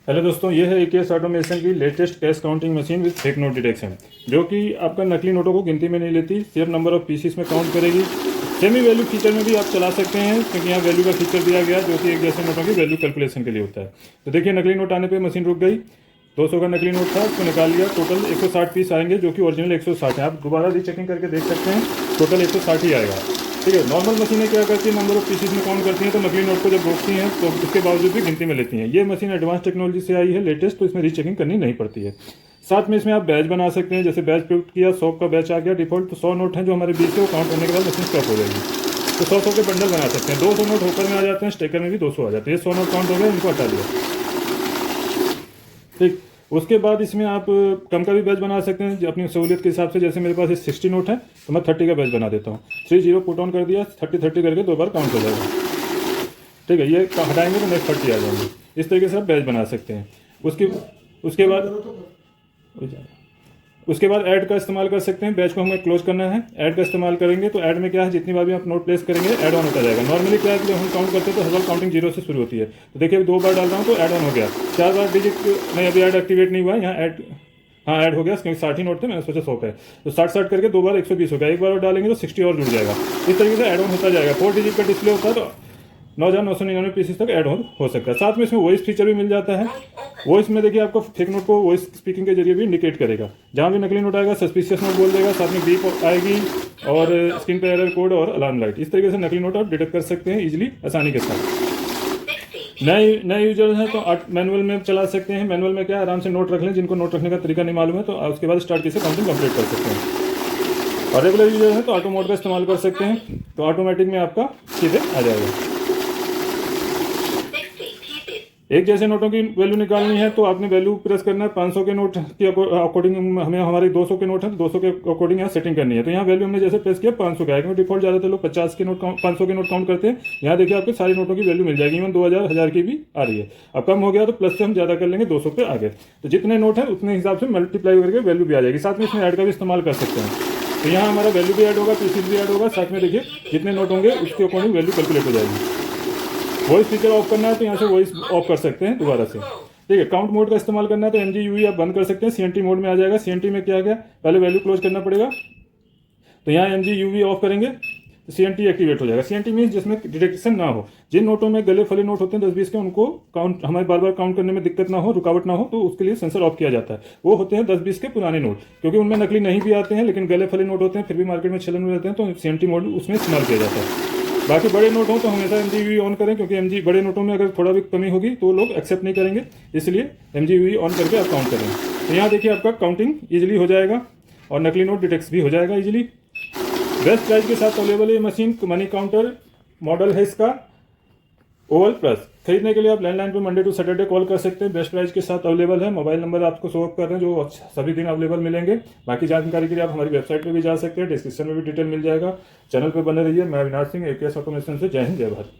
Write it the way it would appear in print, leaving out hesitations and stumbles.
Hello दोस्तों, ये है एकेएस ऑटोमेशन की latest cash counting machine with fake note detection, जो कि आपका नकली नोटों को गिनती में नहीं लेती, सिर्फ नंबर ऑफ पीसीस में काउंट करेगी। सेमी वैल्यू फीचर में भी आप चला सकते हैं, क्योंकि यहाँ वैल्यू का फीचर दिया गया है जो कि एक जैसे नोटों की वैल्यू कैलकुलेशन के लिए होता है। तो देखिए, नकली नोट आने पर मशीन रुक गई। 200 का नकली नोट था, उसको निकाल लिया। टोटल 160 पीस आएंगे, जो कि ओरिजिनल 160 है। आप दोबारा रीचेकिंग करके देख सकते हैं, टोटल 160 ही आएगा। ठीक है। नॉर्मल मशीनें क्या करती है, नंबर ऑफ पीसेस में काउंट करती हैं, तो नकली नोट को जब रोकती हैं तो उसके बावजूद भी गिनती में लेती हैं। ये मशीन एडवांस टेक्नोलॉजी से आई है, लेटेस्ट, तो इसमें रीचेकिंग करनी नहीं पड़ती है। साथ में इसमें आप बैच बना सकते हैं। जैसे बैच प्रिंट किया, 100 का बैच आ गया डिफॉल्ट, तो 100 नोट हैं जो हमारे बीच से, वो काउंट करने के बाद मशीन स्टॉप हो जाएगी। तो 100 के बंडल बना सकते हैं। 200 नोट होकर में आ जाते हैं, स्टेकर में भी 200 आ जाते हैं। 100 नोट काउंट हो गए, इनको हटा दिया। ठीक। उसके बाद इसमें आप कम का भी बैच बना सकते हैं अपनी सहूलियत के हिसाब से। जैसे मेरे पास 60 नोट है, तो मैं 30 का बैच बना देता हूँ। 30 पुट ऑन कर दिया, 30 करके 2 बार काउंट हो जाएगा। ठीक है। ये हटाएंगे तो नेक्स्ट 30 आ जाएंगे। इस तरीके से आप बैच बना सकते हैं। उसके बाद ऐड का इस्तेमाल कर सकते हैं। बैच को हमें क्लोज करना है, ऐड का इस्तेमाल करेंगे तो ऐड में क्या है, जितनी बार भी आप नोट प्लेस करेंगे ऐड ऑन होता जाएगा। नॉर्मली क्या है कि जब हम काउंट करते हैं तो हर बार काउंटिंग 0 से शुरू होती है। तो देखिए, अभी 2 बार डाल रहा हूँ तो ऐड ऑन हो गया। 4 बार डिजिट नहीं, अभी ऐड एक्टिवेट नहीं हुआ। यहाँ ऐड, हाँ ऐड हो गया, क्योंकि 60 ही नोट थे, मैंने सोचा 100 का है। तो 60 करके 2 बार 120 हो गया। एक बार और डालेंगे तो 60 और जुड़ जाएगा। इस तरीके से ऐड ऑन होता जाएगा। 4 डिजिट का डिस्प्ले होता है, तो 9,999 पीसेस तक ऐड ऑन हो सकता है। साथ में इसमें वॉइस फीचर भी मिल जाता है। वॉइस में देखिए, आपको फेक नोट को वॉइस स्पीकिंग के जरिए भी इंडिकेट करेगा। जहाँ भी नकली नोट आएगा, सस्पिशियस नोट बोल देगा, साथ में बीप आएगी और स्क्रीन पर एरर कोड और अलार्म लाइट। इस तरीके से नकली नोट आप डिटेक्ट कर सकते हैं इजीली, आसानी के साथ। नए यूजर्स हैं तो मैनुअल में चला सकते हैं। मैनुअल में क्या है, आराम से नोट रख लें। जिनको नोट रखने का तरीका नहीं मालूम है, तो उसके बाद स्टार्ट कैसे काउंटिंग कंप्लीट कर सकते हैं। और रेगुलर यूजर हैं तो ऑटो मोड का इस्तेमाल कर सकते हैं, तो ऑटोमेटिक में आपका सीधे आ जाएगा। एक जैसे नोटों की वैल्यू निकालनी है तो आपने वैल्यू प्रेस करना है। 500 के नोट के अकॉर्डिंग हमें, हमारे 200 के नोट है तो 200 के अकॉर्डिंग यहाँ सेटिंग करनी है। तो यहाँ वैल्यू हमने जैसे प्रेस किया 500 का है, क्योंकि डिफॉल्ट ज़्यादातर लोग 50 के नोट 500 के नोट काउंट करते हैं। यहाँ देखिए, आपके सारी नोटों की वैल्यू मिल जाएगी। इवन 2000 1000 की भी आ रही है। अब कम हो गया तो प्लस से हम ज़्यादा कर लेंगे, 200 पे आ गए। तो जितने नोट है उतने हिसाब से मल्टीप्लाई करके वैल्यू भी आ जाएगी। साथ में इसमें ऐड का भी इस्तेमाल कर सकते हैं। तो यहाँ हमारा वैल्यू भी ऐड होगा, पीसीस भी ऐड होगा। साथ में देखिए, जितने नोट होंगे उसके अकॉर्डिंग वैल्यू कैलकुलेट हो जाएगी। वॉइस फीचर ऑफ करना है तो यहाँ से वॉइस ऑफ कर सकते हैं दोबारा से। ठीक है। काउंट मोड का इस्तेमाल करना है तो MGUE आप बंद कर सकते हैं। CNT मोड में आ जाएगा। CNT में क्या गया, पहले वैल्यू क्लोज करना पड़ेगा। तो यहाँ MGUE ऑफ करेंगे तो CNT एक्टिवेट हो जाएगा। CNT मीन्स जिसमें डिटेक्शन ना हो। जिन नोटों में गले फले नोट होते हैं 10-20 के, उनको काउंट हमें बार बार काउंट करने में दिक्कत ना हो, रुकावट ना हो, तो उसके लिए सेंसर ऑफ किया जाता है। वो होते हैं 10-20 के पुराने नोट, क्योंकि उनमें नकली नहीं भी आते हैं, लेकिन गले फले नोट होते हैं, फिर भी मार्केट में चलन में रहते हैं, तो CNT मोड उसमें इस्तेमाल किया जाता है। बाकी बड़े नोट हो तो हमेशा MGUE ऑन करें, क्योंकि बड़े नोटों में अगर थोड़ा भी कमी होगी तो लोग एक्सेप्ट नहीं करेंगे, इसलिए MGUE ऑन करके आप काउंट करें। तो यहाँ देखिए, आपका काउंटिंग इजीली हो जाएगा और नकली नोट डिटेक्ट भी हो जाएगा इजीली। बेस्ट प्राइस के साथ अवेलेबल है मशीन। मनी काउंटर मॉडल है इसका ओवल प्लस। खरीदने के लिए आप लैंडलाइन पे मंडे टू सैटरडे कॉल कर सकते हैं। बेस्ट प्राइस के साथ अवेलेबल है। मोबाइल नंबर आपको शो अप कर रहे हैं, जो सभी दिन अवेलेबल मिलेंगे। बाकी जानकारी के लिए आप हमारी वेबसाइट पे भी जा सकते हैं, डिस्क्रिप्शन में भी डिटेल मिल जाएगा। चैनल पे बने रहिए। मैं अविनाश सिंह, एकेएस ऑटोमेशन से। जय हिंद, जय भारत।